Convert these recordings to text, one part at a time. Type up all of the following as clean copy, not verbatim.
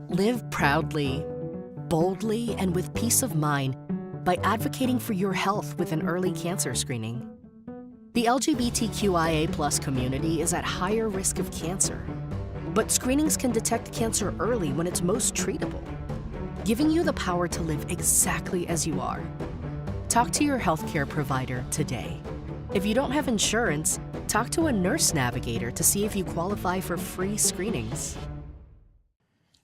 Live proudly, boldly, and with peace of mind by advocating for your health with an early cancer screening. The LGBTQIA+ community is at higher risk of cancer, but screenings can detect cancer early when it's most treatable, giving you the power to live exactly as you are. Talk to your healthcare provider today. If you don't have insurance, talk to a nurse navigator to see if you qualify for free screenings.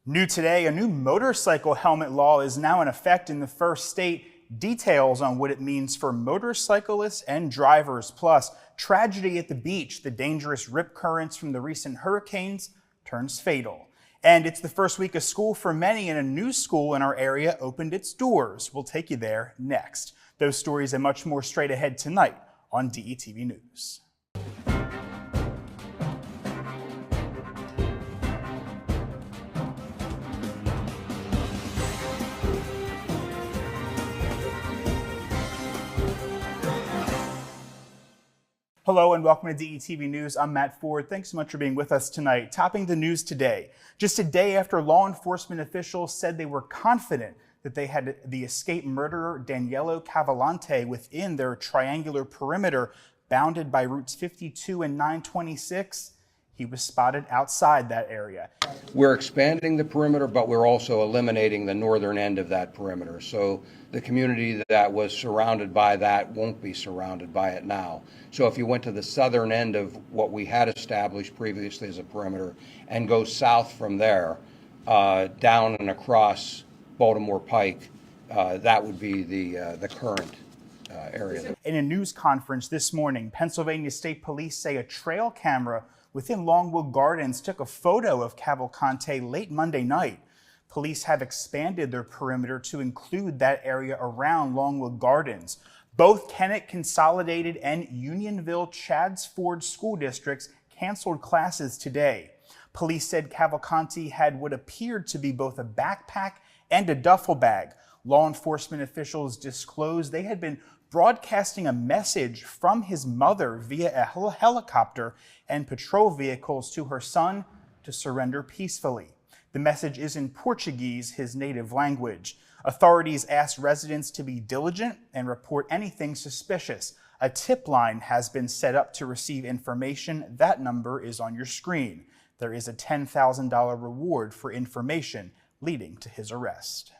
New today, a new motorcycle helmet law is now in effect in the first state. Details on what it means for motorcyclists and drivers, plus tragedy at the beach. The dangerous rip currents from the recent hurricanes turns fatal. And it's the first week of school for many, and a new school in our area opened its doors. We'll take you there next. Those stories and much more straight ahead tonight on DETV News. Hello and welcome to DETV News. I'm Matt Ford. Thanks so much for being with us tonight. Topping the news today, just a day after law enforcement officials said they were confident that they had the escaped murderer Daniello Cavallante within their triangular perimeter bounded by routes 52 and 926. He was spotted outside that area. We're expanding the perimeter, but we're also eliminating the northern end of that perimeter. So the community that was surrounded by that won't be surrounded by it now. So if you went to the southern end of what we had established previously as a perimeter and go south from there, down and across Baltimore Pike, that would be the current area. In a news conference this morning, Pennsylvania State Police say a trail camera within Longwood Gardens took a photo of Cavalcante late Monday night. Police have expanded their perimeter to include that area around Longwood Gardens. Both Kennett Consolidated and Unionville Chadds Ford school districts canceled classes today. Police said Cavalcante had what appeared to be both a backpack and a duffel bag. Law enforcement officials disclosed they had been broadcasting a message from his mother via a helicopter and patrol vehicles to her son to surrender peacefully. The message is in Portuguese, his native language. Authorities asked residents to be diligent and report anything suspicious. A tip line has been set up to receive information. That number is on your screen. There is a $10,000 reward for information leading to his arrest.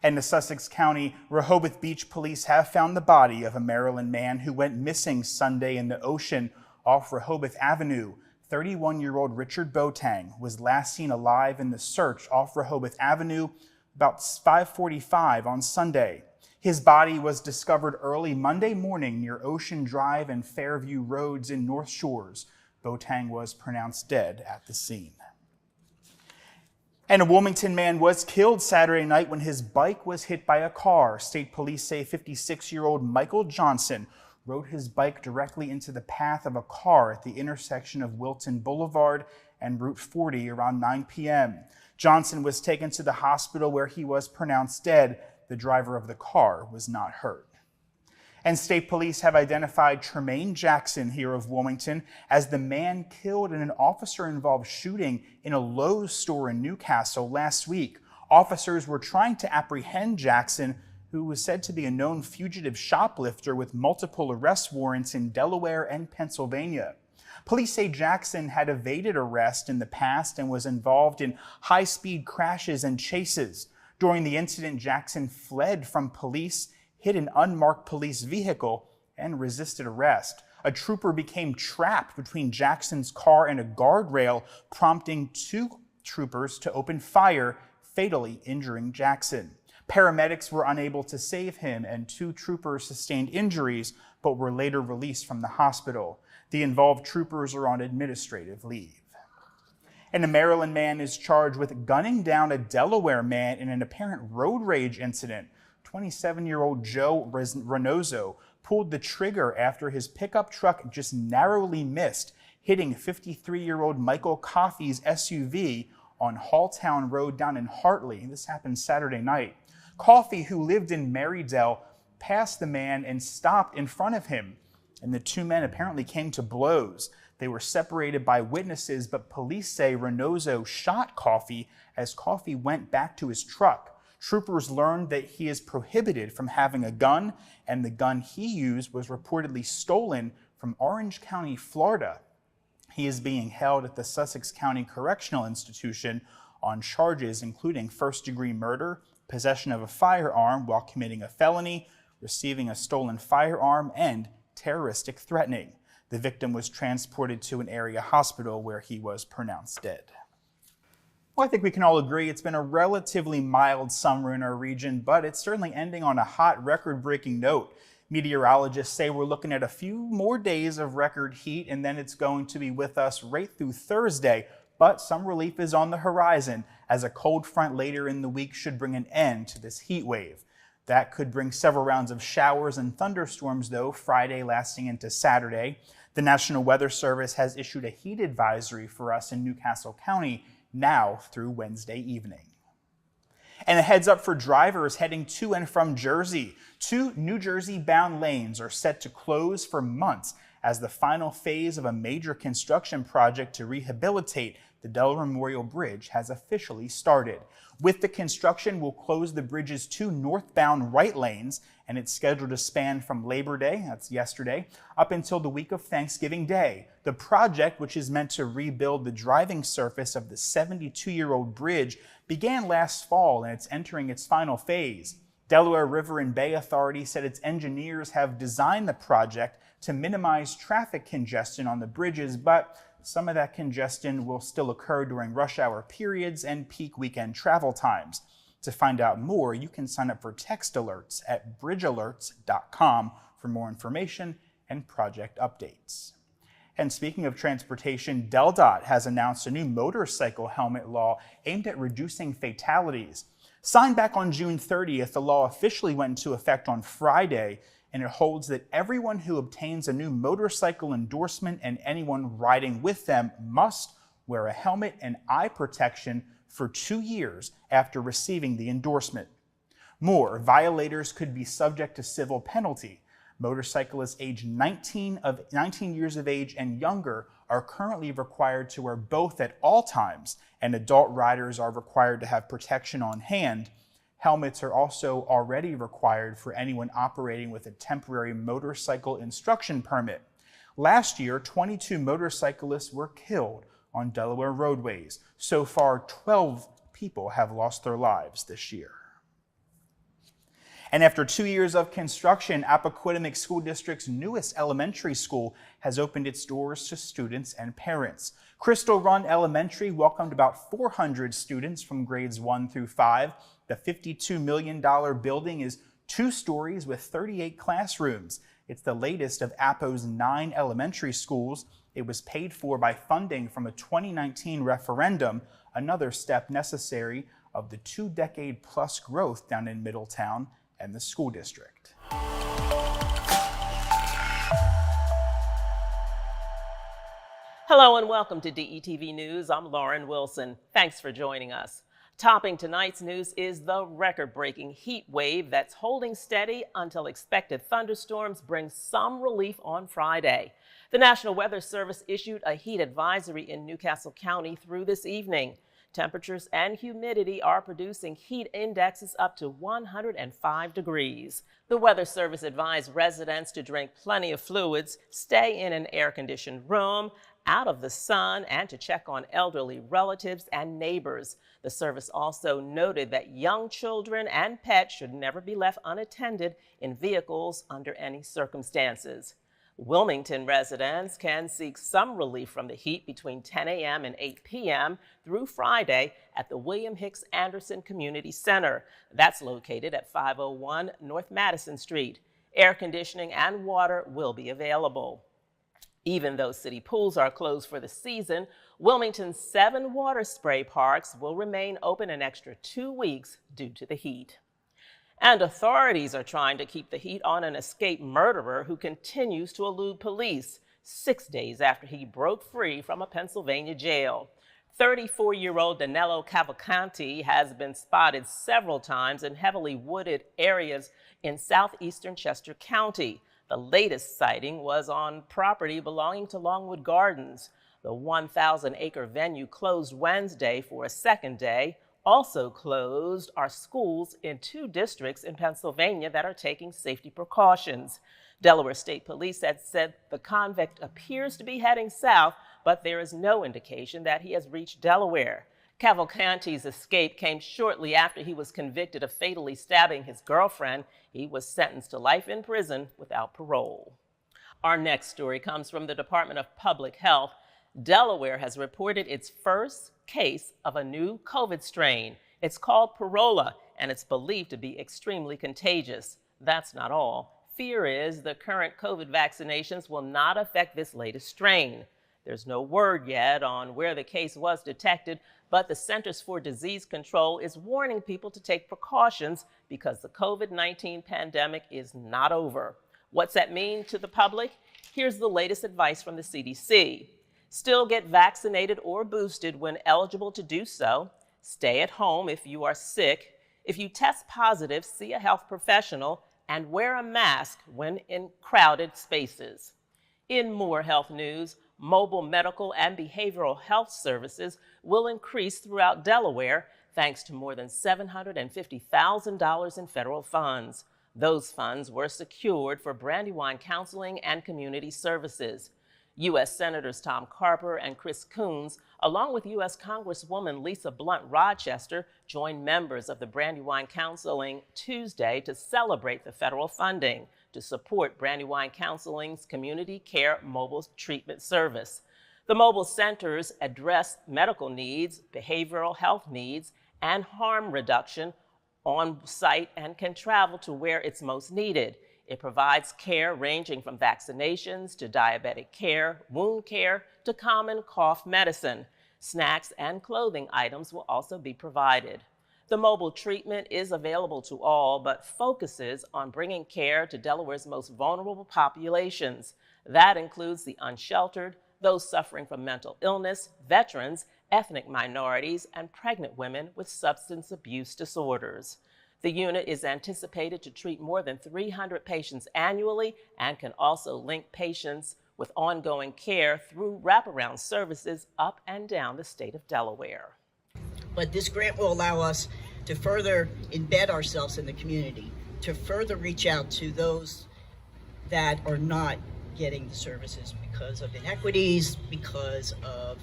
And the Sussex County Rehoboth Beach Police have found the body of a Maryland man who went missing Sunday in the ocean off Rehoboth Avenue. 31-year-old Richard Boateng was last seen alive in the search off Rehoboth Avenue about 5:45 on Sunday. His body was discovered early Monday morning near Ocean Drive and Fairview Roads in North Shores. Boateng was pronounced dead at the scene. And a Warmington man was killed Saturday night when his bike was hit by a car. State police say 56-year-old Michael Johnson rode his bike directly into the path of a car at the intersection of Wilton Boulevard and Route 40 around 9 p.m. Johnson was taken to the hospital where he was pronounced dead. The driver of the car was not hurt. And state police have identified Tremaine Jackson here of Warmington as the man killed in an officer-involved shooting in a Lowe's store in Newcastle last week. Officers were trying to apprehend Jackson, who was said to be a known fugitive shoplifter with multiple arrest warrants in Delaware and Pennsylvania. Police say Jackson had evaded arrest in the past and was involved in high-speed crashes and chases. During the incident, Jackson fled from police, hit an unmarked police vehicle, and resisted arrest. A trooper became trapped between Jackson's car and a guardrail, prompting two troopers to open fire, fatally injuring Jackson. Paramedics were unable to save him, and two troopers sustained injuries, but were later released from the hospital. The involved troopers are on administrative leave. And a Maryland man is charged with gunning down a Delaware man in an apparent road rage incident. 27-year-old Joe Reynoso pulled the trigger after his pickup truck just narrowly missed, hitting 53-year-old Michael Coffey's SUV on Halltown Road down in Hartley. This happened Saturday night. Coffey, who lived in Marydale, passed the man and stopped in front of him, and the two men apparently came to blows. They were separated by witnesses, but police say Reynoso shot Coffey as Coffey went back to his truck. Troopers learned that he is prohibited from having a gun, and the gun he used was reportedly stolen from Orange County, Florida. He is being held at the Sussex County Correctional Institution on charges including first-degree murder, possession of a firearm while committing a felony, receiving a stolen firearm, and terroristic threatening. The victim was transported to an area hospital where he was pronounced dead. Well, I think we can all agree it's been a relatively mild summer in our region, but it's certainly ending on a hot, record-breaking note. Meteorologists say we're looking at a few more days of record heat, and then it's going to be with us right through Thursday. But some relief is on the horizon, as a cold front later in the week should bring an end to this heat wave. That could bring several rounds of showers and thunderstorms, though, Friday lasting into Saturday. The National Weather Service has issued a heat advisory for us in Newcastle County now through Wednesday evening. And a heads up for drivers heading to and from Jersey. 2 New Jersey-bound lanes are set to close for months as the final phase of a major construction project to rehabilitate the Delaware Memorial Bridge has officially started. With the construction, we'll close the bridge's 2 northbound right lanes, and it's scheduled to span from Labor Day, that's yesterday, up until the week of Thanksgiving Day. The project, which is meant to rebuild the driving surface of the 72-year-old bridge, began last fall, and it's entering its final phase. Delaware River and Bay Authority said its engineers have designed the project to minimize traffic congestion on the bridges, but some of that congestion will still occur during rush hour periods and peak weekend travel times. To find out more, you can sign up for text alerts at bridgealerts.com for more information and project updates. And speaking of transportation, DelDOT has announced a new motorcycle helmet law aimed at reducing fatalities. Signed back on June 30th, the law officially went into effect on Friday, and it holds that everyone who obtains a new motorcycle endorsement and anyone riding with them must wear a helmet and eye protection for 2 years after receiving the endorsement. More, violators could be subject to civil penalty. Motorcyclists aged 19 years of age and younger are currently required to wear both at all times, and adult riders are required to have protection on hand. Helmets are also already required for anyone operating with a temporary motorcycle instruction permit. Last year, 22 motorcyclists were killed on Delaware roadways. So far, 12 people have lost their lives this year. And after 2 years of construction, Appoquinimink School District's newest elementary school has opened its doors to students and parents. Crystal Run Elementary welcomed about 400 students from grades 1 through 5. The $52 million building is 2 stories with 38 classrooms. It's the latest of Appo's 9 elementary schools. It was paid for by funding from a 2019 referendum, another step necessary of the 2-decade-plus growth down in Middletown and the school district. Hello and welcome to DETV News. I'm Lauren Wilson. Thanks for joining us. Topping tonight's news is the record-breaking heat wave that's holding steady until expected thunderstorms bring some relief on Friday. The National Weather Service issued a heat advisory in Newcastle County through this evening. Temperatures and humidity are producing heat indexes up to 105 degrees. The Weather Service advised residents to drink plenty of fluids, stay in an air-conditioned room, out of the sun, and to check on elderly relatives and neighbors. The service also noted that young children and pets should never be left unattended in vehicles under any circumstances. Wilmington residents can seek some relief from the heat between 10 a.m. and 8 p.m. through Friday at the William Hicks Anderson Community Center. That's located at 501 North Madison Street. Air conditioning and water will be available. Even though city pools are closed for the season, Wilmington's 7 water spray parks will remain open an extra 2 weeks due to the heat. And authorities are trying to keep the heat on an escaped murderer who continues to elude police 6 days after he broke free from a Pennsylvania jail. 34-year-old Danilo Cavalcanti has been spotted several times in heavily wooded areas in southeastern Chester County. The latest sighting was on property belonging to Longwood Gardens. The 1,000-acre venue closed Wednesday for a second day. Also closed are schools in 2 districts in Pennsylvania that are taking safety precautions. Delaware State Police had said the convict appears to be heading south, but there is no indication that he has reached Delaware. Cavalcanti's escape came shortly after he was convicted of fatally stabbing his girlfriend. He was sentenced to life in prison without parole. Our next story comes from the Department of Public Health. Delaware has reported its first case of a new COVID strain. It's called Parola, and it's believed to be extremely contagious. That's not all. Fear is the current COVID vaccinations will not affect this latest strain. There's no word yet on where the case was detected, but the Centers for Disease Control is warning people to take precautions because the COVID-19 pandemic is not over. What's that mean to the public? Here's the latest advice from the CDC. Still get vaccinated or boosted when eligible to do so. Stay at home if you are sick. If you test positive, see a health professional and wear a mask when in crowded spaces. In more health news, mobile medical and behavioral health services will increase throughout Delaware thanks to more than $750,000 in federal funds. Those funds were secured for Brandywine counseling and community services. U.S. Senators Tom Carper and Chris Coons, along with U.S. Congresswoman Lisa Blunt Rochester, joined members of the Brandywine Counseling Tuesday to celebrate the federal funding to support Brandywine Counseling's Community Care Mobile Treatment Service. The mobile centers address medical needs, behavioral health needs, and harm reduction on site and can travel to where it's most needed. It provides care ranging from vaccinations to diabetic care, wound care, to common cough medicine. Snacks and clothing items will also be provided. The mobile treatment is available to all, but focuses on bringing care to Delaware's most vulnerable populations. That includes the unsheltered, those suffering from mental illness, veterans, ethnic minorities, and pregnant women with substance abuse disorders. The unit is anticipated to treat more than 300 patients annually and can also link patients with ongoing care through wraparound services up and down the state of Delaware. But this grant will allow us to further embed ourselves in the community, to further reach out to those that are not getting the services because of inequities, because of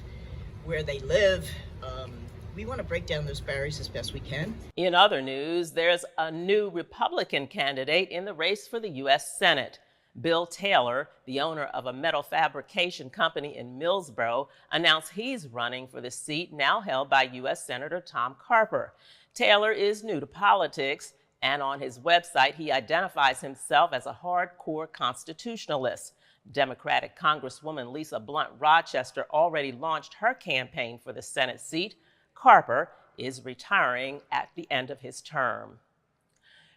where they live. We want to break down those barriers as best we can. In other news, there's a new Republican candidate in the race for the U.S. Senate. Bill Taylor, the owner of a metal fabrication company in Millsboro, announced he's running for the seat now held by U.S. Senator Tom Carper. Taylor is new to politics, and on his website, he identifies himself as a hardcore constitutionalist. Democratic Congresswoman Lisa Blunt Rochester already launched her campaign for the Senate seat. Carper is retiring at the end of his term.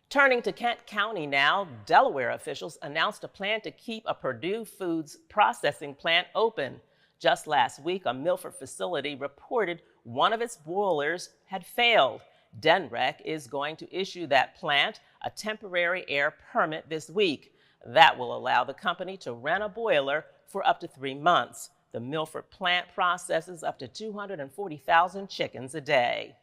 Turning to Kent County now, Delaware officials announced a plan to keep a Purdue Foods processing plant open. Just last week, a Milford facility reported one of its boilers had failed. DENREC is going to issue that plant a temporary air permit this week. That will allow the company to rent a boiler for up to 3 months. The Milford plant processes up to 240,000 chickens a day.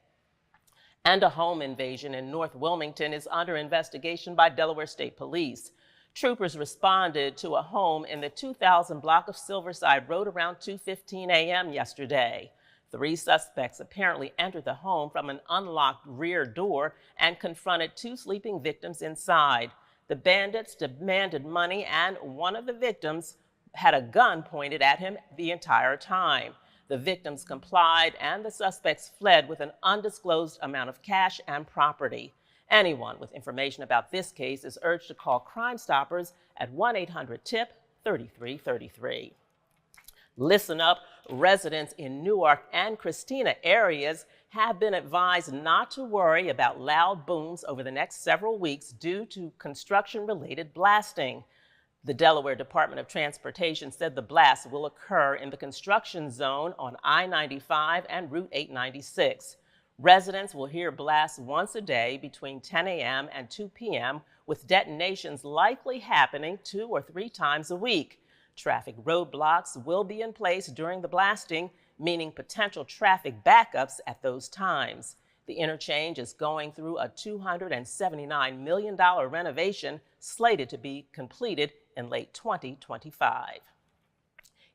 And a home invasion in North Wilmington is under investigation by Delaware State Police. Troopers responded to a home in the 2000 block of Silverside Road around 2:15 a.m. yesterday. 3 suspects apparently entered the home from an unlocked rear door and confronted 2 sleeping victims inside. The bandits demanded money, and one of the victims had a gun pointed at him the entire time. The victims complied, and the suspects fled with an undisclosed amount of cash and property. Anyone with information about this case is urged to call Crime Stoppers at 1-800-TIP-3333. Listen up, residents in Newark and Christina areas have been advised not to worry about loud booms over the next several weeks due to construction-related blasting. The Delaware Department of Transportation said the blast will occur in the construction zone on I-95 and Route 896. Residents will hear blasts once a day between 10 a.m. and 2 p.m., with detonations likely happening 2 or 3 times a week. Traffic roadblocks will be in place during the blasting, meaning potential traffic backups at those times. The interchange is going through a $279 million renovation slated to be completed in late 2025.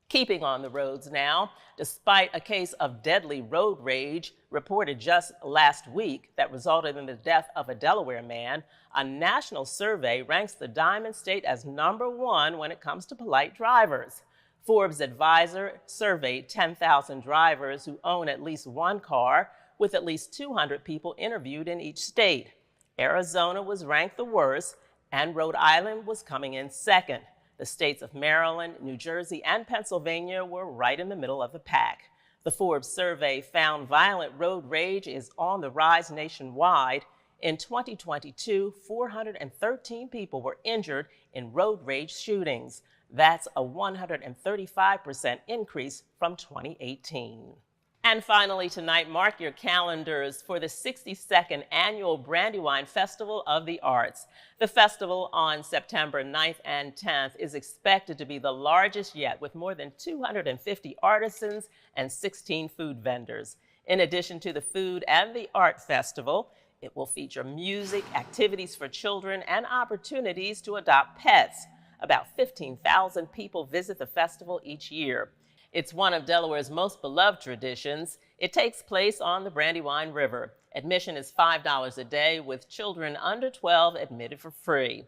Keeping on the roads now, despite a case of deadly road rage reported just last week that resulted in the death of a Delaware man, a national survey ranks the Diamond State as #1 when it comes to polite drivers. Forbes Advisor surveyed 10,000 drivers who own at least one car, with at least 200 people interviewed in each state. Arizona was ranked the worst, and Rhode Island was coming in second. The states of Maryland, New Jersey, and Pennsylvania were right in the middle of the pack. The Forbes survey found violent road rage is on the rise nationwide. In 2022, 413 people were injured in road rage shootings. That's a 135% increase from 2018. And finally tonight, mark your calendars for the 62nd Annual Brandywine Festival of the Arts. The festival on September 9th and 10th is expected to be the largest yet, with more than 250 artisans and 16 food vendors. In addition to the food and the art festival, it will feature music, activities for children, and opportunities to adopt pets. About 15,000 people visit the festival each year. It's one of Delaware's most beloved traditions. It takes place on the Brandywine River. Admission is $5 a day, with children under 12 admitted for free.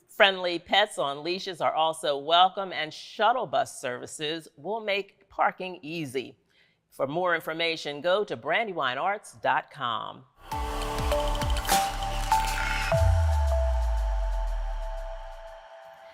Friendly pets on leashes are also welcome, and shuttle bus services will make parking easy. For more information, go to brandywinearts.com.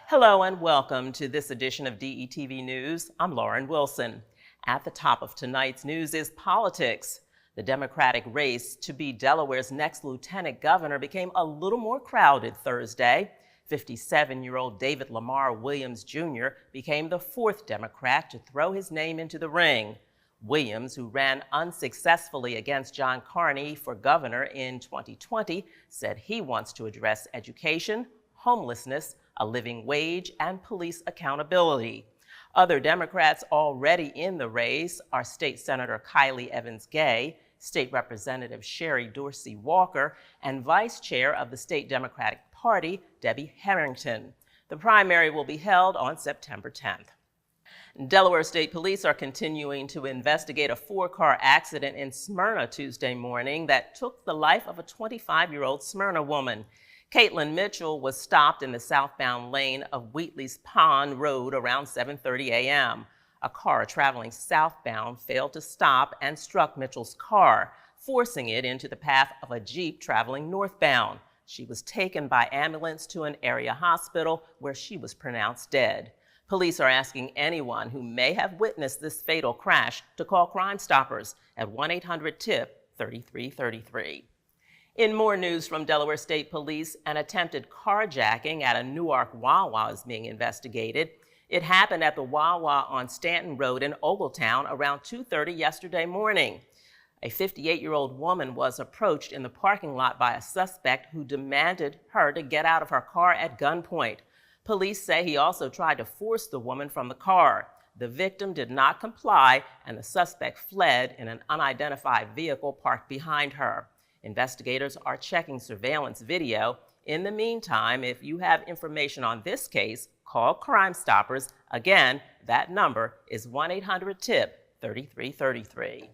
Hello and welcome to this edition of DETV News. I'm Lauren Wilson. At the top of tonight's news is politics. The Democratic race to be Delaware's next lieutenant governor became a little more crowded Thursday. 57-year-old David Lamar Williams Jr. became the 4th Democrat to throw his name into the ring. Williams, who ran unsuccessfully against John Carney for governor in 2020, said he wants to address education, homelessness, a living wage, and police accountability. Other Democrats already in the race are State Senator Kylie Evans-Gay, State Representative Sherry Dorsey Walker, and Vice Chair of the State Democratic Party, Debbie Harrington. The primary will be held on September 10th. Delaware State Police are continuing to investigate a 4-car accident in Smyrna Tuesday morning that took the life of a 25-year-old Smyrna woman. Caitlin Mitchell was stopped in the southbound lane of Wheatley's Pond Road around 7:30 a.m. A car traveling southbound failed to stop and struck Mitchell's car, forcing it into the path of a Jeep traveling northbound. She was taken by ambulance to an area hospital where she was pronounced dead. Police are asking anyone who may have witnessed this fatal crash to call Crime Stoppers at 1-800-TIP-3333. In more news from Delaware State Police, an attempted carjacking at a Newark Wawa is being investigated. It happened at the Wawa on Stanton Road in Ogletown around 2:30 yesterday morning. A 58-year-old woman was approached in the parking lot by a suspect who demanded her to get out of her car at gunpoint. Police say he also tried to force the woman from the car. The victim did not comply, and the suspect fled in an unidentified vehicle parked behind her. Investigators are checking surveillance video. In the meantime, if you have information on this case, call Crime Stoppers. Again, that number is 1-800-TIP-3333.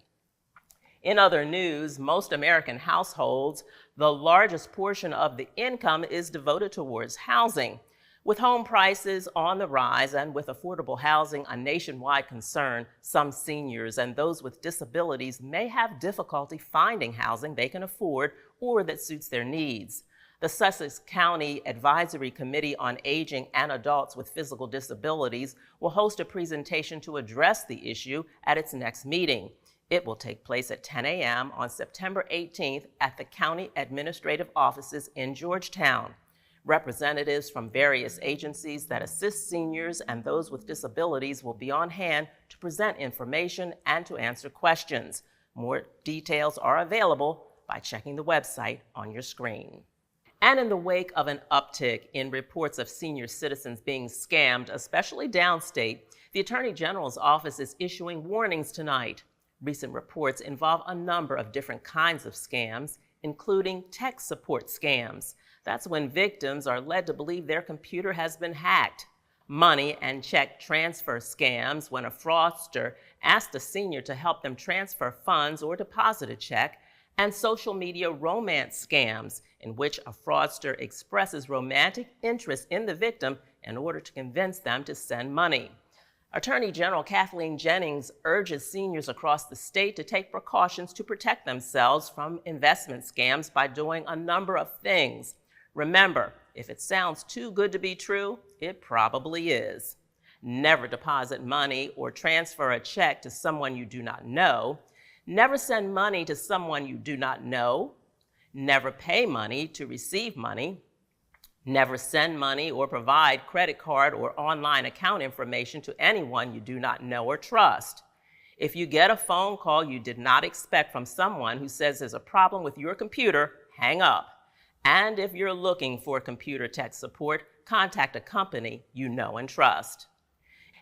In other news, most American households, the largest portion of the income is devoted towards housing. With home prices on the rise and with affordable housing a nationwide concern, some seniors and those with disabilities may have difficulty finding housing they can afford or that suits their needs. The Sussex County Advisory Committee on Aging and Adults with Physical Disabilities will host a presentation to address the issue at its next meeting. It will take place at 10 a.m. on September 18th at the county administrative offices in Georgetown. Representatives from various agencies that assist seniors and those with disabilities will be on hand to present information and to answer questions. More details are available by checking the website on your screen. And in the wake of an uptick in reports of senior citizens being scammed, especially downstate, the Attorney General's office is issuing warnings tonight. Recent reports involve a number of different kinds of scams, including tech support scams. That's when victims are led to believe their computer has been hacked. Money and check transfer scams, when a fraudster asks a senior to help them transfer funds or deposit a check. And social media romance scams, in which a fraudster expresses romantic interest in the victim in order to convince them to send money. Attorney General Kathleen Jennings urges seniors across the state to take precautions to protect themselves from investment scams by doing a number of things. Remember, if it sounds too good to be true, it probably is. Never deposit money or transfer a check to someone you do not know. Never send money to someone you do not know. Never pay money to receive money. Never send money or provide credit card or online account information to anyone you do not know or trust. If you get a phone call you did not expect from someone who says there's a problem with your computer, hang up. And if you're looking for computer tech support, contact a company you know and trust.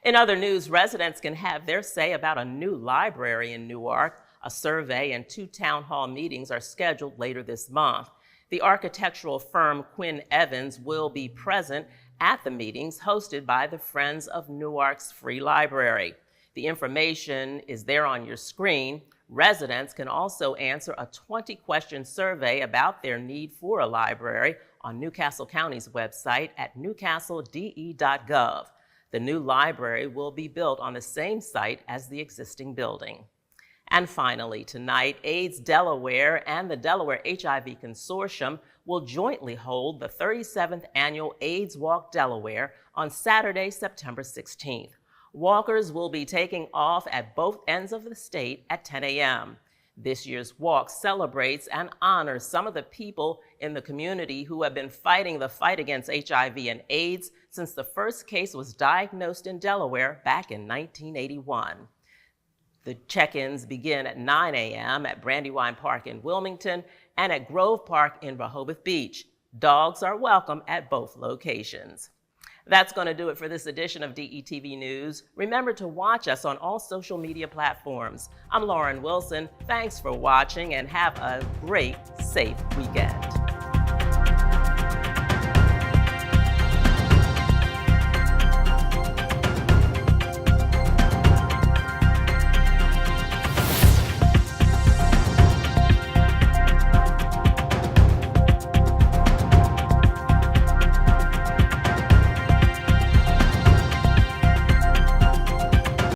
In other news, residents can have their say about a new library in Newark. A survey and 2 town hall meetings are scheduled later this month. The architectural firm Quinn Evans will be present at the meetings hosted by the Friends of Newark's Free Library. The information is there on your screen. Residents can also answer a 20-question survey about their need for a library on Newcastle County's website at newcastlede.gov. The new library will be built on the same site as the existing building. And finally, tonight, AIDS Delaware and the Delaware HIV Consortium will jointly hold the 37th Annual AIDS Walk Delaware on Saturday, September 16th. Walkers will be taking off at both ends of the state at 10 a.m. This year's walk celebrates and honors some of the people in the community who have been fighting the fight against HIV and AIDS since the first case was diagnosed in Delaware back in 1981. The check-ins begin at 9 a.m. at Brandywine Park in Wilmington and at Grove Park in Rehoboth Beach. Dogs are welcome at both locations. That's going to do it for this edition of DETV News. Remember to watch us on all social media platforms. I'm Lauren Wilson. Thanks for watching and have a great, safe weekend.